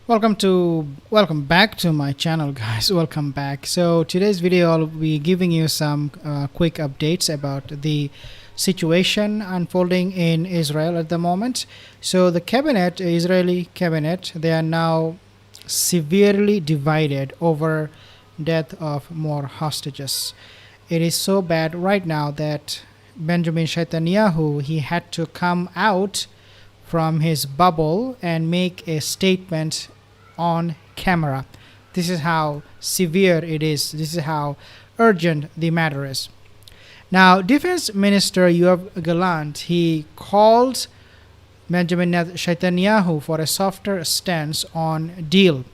Welcome back to my channel, guys. Welcome back. So today's video I'll be giving you some quick updates about the situation unfolding in Israel at the moment. So the Israeli cabinet, they are now severely divided over death of more hostages. It is so bad right now that Benjamin Netanyahu, he had to come out from his bubble and make a statement on camera. This is how severe it is. This is how urgent the matter is. Now, Defense Minister Yoav Gallant, he called Benjamin Netanyahu for a softer stance on deal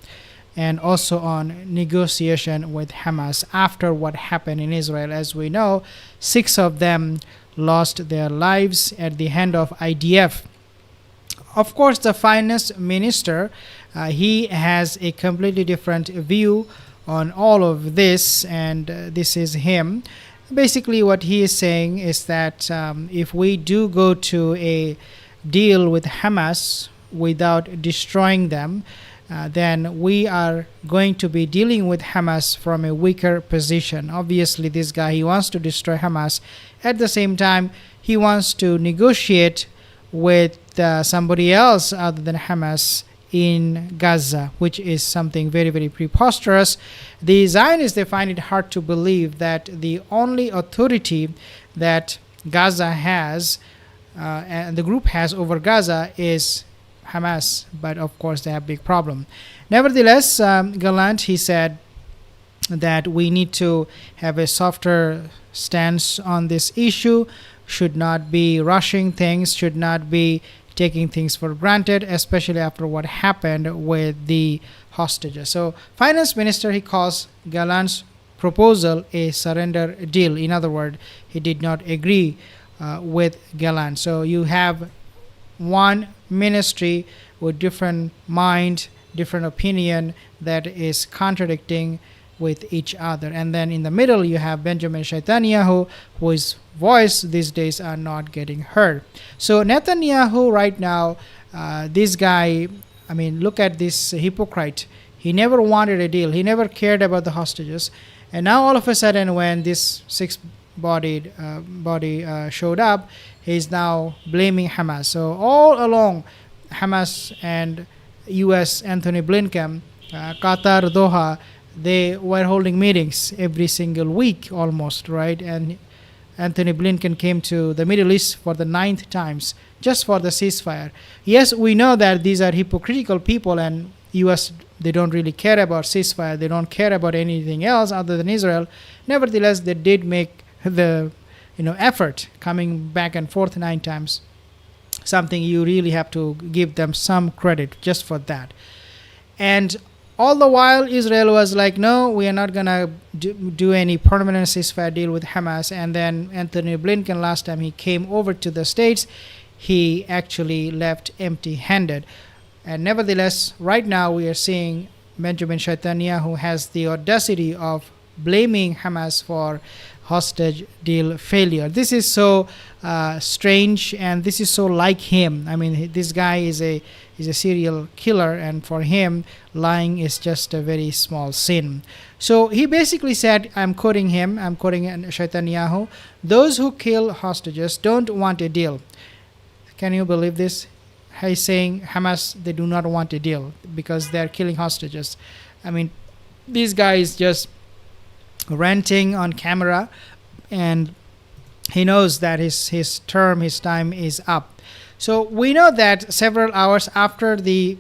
and also on negotiation with Hamas after what happened in Israel. As we know, 6 of them lost their lives at the hand of IDF. Of course, the finance minister, he has a completely different view on all of this, and this is him. Basically, what he is saying is that if we do go to a deal with Hamas without destroying them, then we are going to be dealing with Hamas from a weaker position. Obviously, this guy, he wants to destroy Hamas. At the same time, he wants to negotiate with somebody else other than Hamas in Gaza, which is something very, very preposterous. The Zionists, they find it hard to believe that the only authority that Gaza has and the group has over Gaza is Hamas, but of course they have a big problem. Nevertheless, Gallant, he said that we need to have a softer stance on this issue, should not be rushing things, should not be taking things for granted, especially after what happened with the hostages. So finance minister, he calls Gallant's proposal a surrender deal. In other words, he did not agree with Gallant. So you have one ministry with different mind, different opinion that is contradicting with each other. And then in the middle you have Benjamin Netanyahu, whose voice these days are not getting heard. So Netanyahu right now, this guy, I mean, look at this hypocrite. He never wanted a deal. He never cared about the hostages. And now all of a sudden when this six-bodied body showed up, he's now blaming Hamas. So all along, Hamas and U.S. Anthony Blinken, Qatar, Doha, they were holding meetings every single week almost, right? And Anthony Blinken came to the Middle East for the 9th times just for the ceasefire. Yes, we know that these are hypocritical people, and U.S., they don't really care about ceasefire. They don't care about anything else other than Israel. Nevertheless, they did make the effort coming back and forth 9 times. Something you really have to give them some credit just for that. And all the while, Israel was like, no, we are not going to do any permanent ceasefire deal with Hamas. And then Anthony Blinken, last time he came over to the States, he actually left empty-handed. And nevertheless, right now we are seeing Benjamin Netanyahu has the audacity of blaming Hamas for hostage deal failure. This is so strange, and this is so like him. I mean, this guy is a serial killer, and for him, lying is just a very small sin. So he basically said, I'm quoting Netanyahu, those who kill hostages don't want a deal. Can you believe this? He's saying Hamas, they do not want a deal because they're killing hostages. I mean, this guy is just ranting on camera, and he knows that his time is up. So we know that several hours after the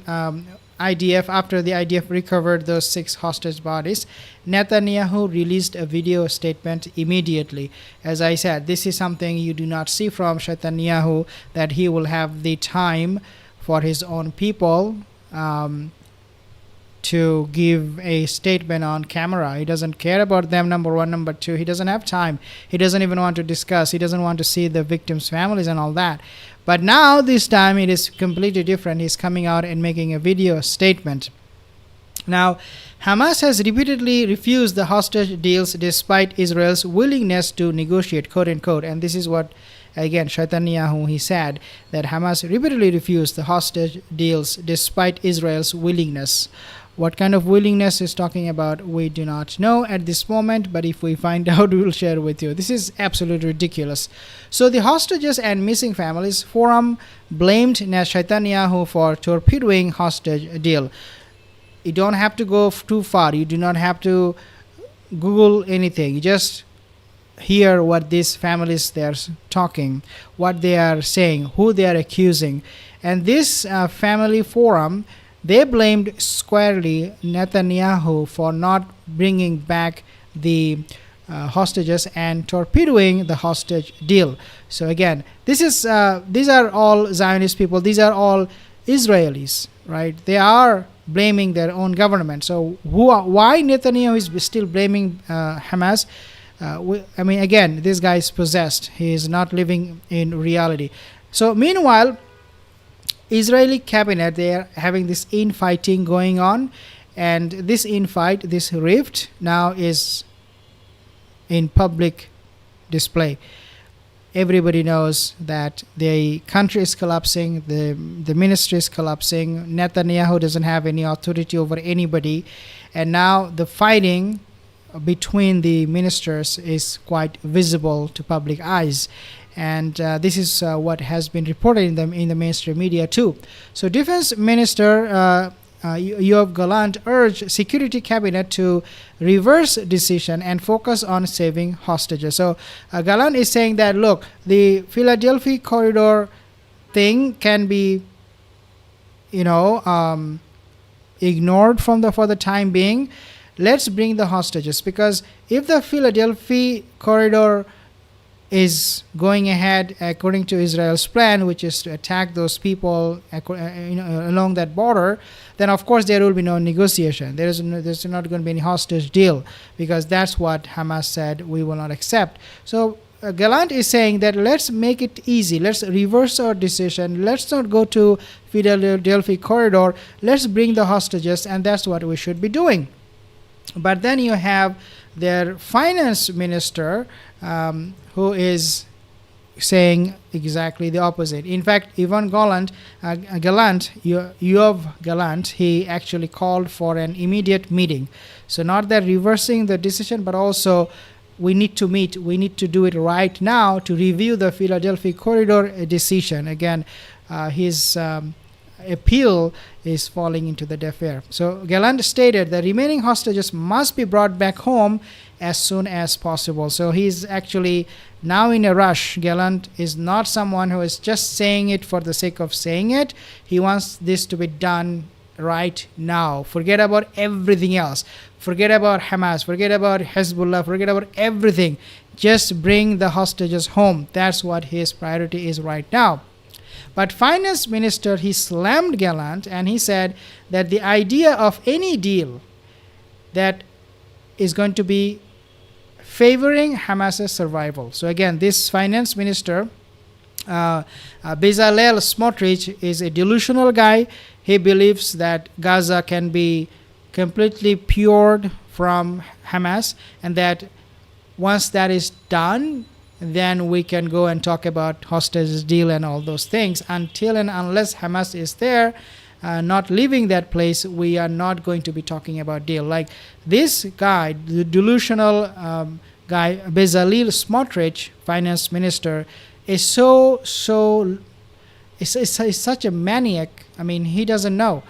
IDF recovered those 6 hostage bodies, Netanyahu released a video statement immediately. As I said, this is something you do not see from Netanyahu, that he will have the time for his own people to give a statement on camera. He doesn't care about them, number one. Number two, he doesn't have time. He doesn't even want to discuss. He doesn't want to see the victims' families and all that. But now, this time, it is completely different. He's coming out and making a video statement. Now, Hamas has repeatedly refused the hostage deals despite Israel's willingness to negotiate, quote unquote. And this is what Again, Netanyahu, he said that Hamas repeatedly refused the hostage deals despite Israel's willingness. What kind of willingness is talking about, we do not know at this moment, but if we find out, we will share with you. This is absolutely ridiculous. So the Hostages and Missing Families Forum blamed Netanyahu for torpedoing hostage deal. You don't have to go too far. You do not have to Google anything. You just hear what these families they are talking, what they are saying, who they are accusing. And this family forum, they blamed squarely Netanyahu for not bringing back the hostages and torpedoing the hostage deal. So again, these are all Zionist people. These are all Israelis, right? They are blaming their own government. So why Netanyahu is still blaming Hamas? Again, this guy is possessed. He is not living in reality. So meanwhile, Israeli cabinet, they are having this infighting going on, and this infight, this rift now is in public display. Everybody knows that the country is collapsing, the ministry is collapsing, Netanyahu doesn't have any authority over anybody, and now the fighting between the ministers is quite visible to public eyes. And this is what has been reported in the mainstream media too. So Defense Minister Yoav Gallant urged Security Cabinet to reverse decision and focus on saving hostages. So Gallant is saying that, look, the Philadelphia corridor thing can be, ignored for the time being. Let's bring the hostages, because if the Philadelphia corridor is going ahead according to Israel's plan, which is to attack those people along that border, then of course there will be no negotiation. There's not going to be any hostage deal, because that's what Hamas said we will not accept. So Gallant is saying that let's make it easy. Let's reverse our decision. Let's not go to Philadelphia corridor. Let's bring the hostages, and that's what we should be doing. But then you have their finance minister who is saying exactly the opposite. In fact, Yoav Gallant, he actually called for an immediate meeting. So not that reversing the decision, but also we need to meet. We need to do it right now to review the Philadelphia corridor decision. Again, his appeal is falling into the deaf ear. So Gallant stated the remaining hostages must be brought back home as soon as possible. So he's actually now in a rush. Gallant is not someone who is just saying it for the sake of saying it. He wants this to be done right now. Forget about everything else. Forget about Hamas. Forget about Hezbollah. Forget about everything. Just bring the hostages home. That's what his priority is right now. But finance minister, he slammed Gallant, and he said that the idea of any deal that is going to be favoring Hamas's survival. So again, this finance minister, Bezalel Smotrich, is a delusional guy. He believes that Gaza can be completely cured from Hamas, and that once that is done, then we can go and talk about hostage deal and all those things. Until and unless Hamas is there, not leaving that place, we are not going to be talking about deal. Like this guy, the delusional guy, Bezalel Smotrich, finance minister, is is such a maniac. I mean, he doesn't know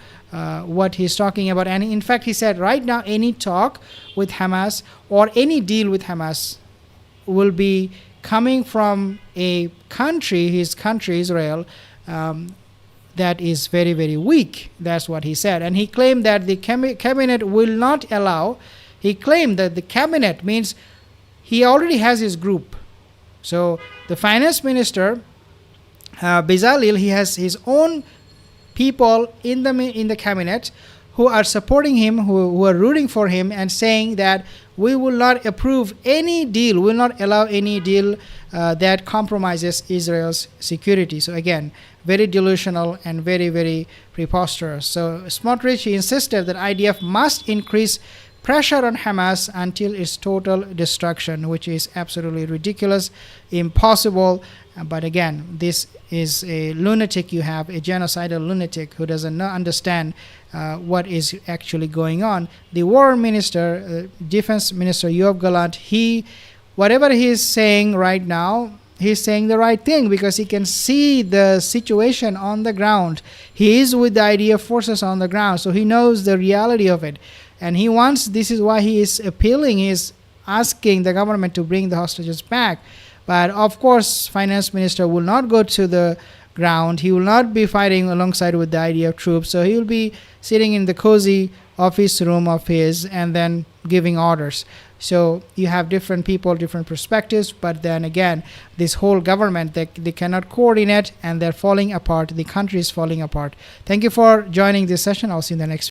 what he's talking about. And in fact, he said right now any talk with Hamas or any deal with Hamas will be coming from a country, his country, Israel, that is very, very weak. That's what he said. And he claimed that the cabinet will not allow. He claimed that the cabinet means he already has his group. So the finance minister, Bezalel, he has his own people in the cabinet who are supporting him, who are rooting for him, and saying that we will not approve any deal, will not allow any deal that compromises Israel's security. So again, very delusional and very, very preposterous. So Smotrich, he insisted that IDF must increase pressure on Hamas until its total destruction, which is absolutely ridiculous, impossible. But again, this is a lunatic. You have a genocidal lunatic who doesn't understand what is actually going on. The war minister, defense minister Yoav Gallant, whatever he is saying right now, he's saying the right thing because he can see the situation on the ground. He is with the IDF forces on the ground, so he knows the reality of it. And this is why he is appealing, he is asking the government to bring the hostages back. But of course, finance minister will not go to the ground. He will not be fighting alongside with the IDF troops. So he will be sitting in the cozy office room of his and then giving orders. So you have different people, different perspectives. But then again, this whole government, they cannot coordinate and they're falling apart. The country is falling apart. Thank you for joining this session. I'll see you in the next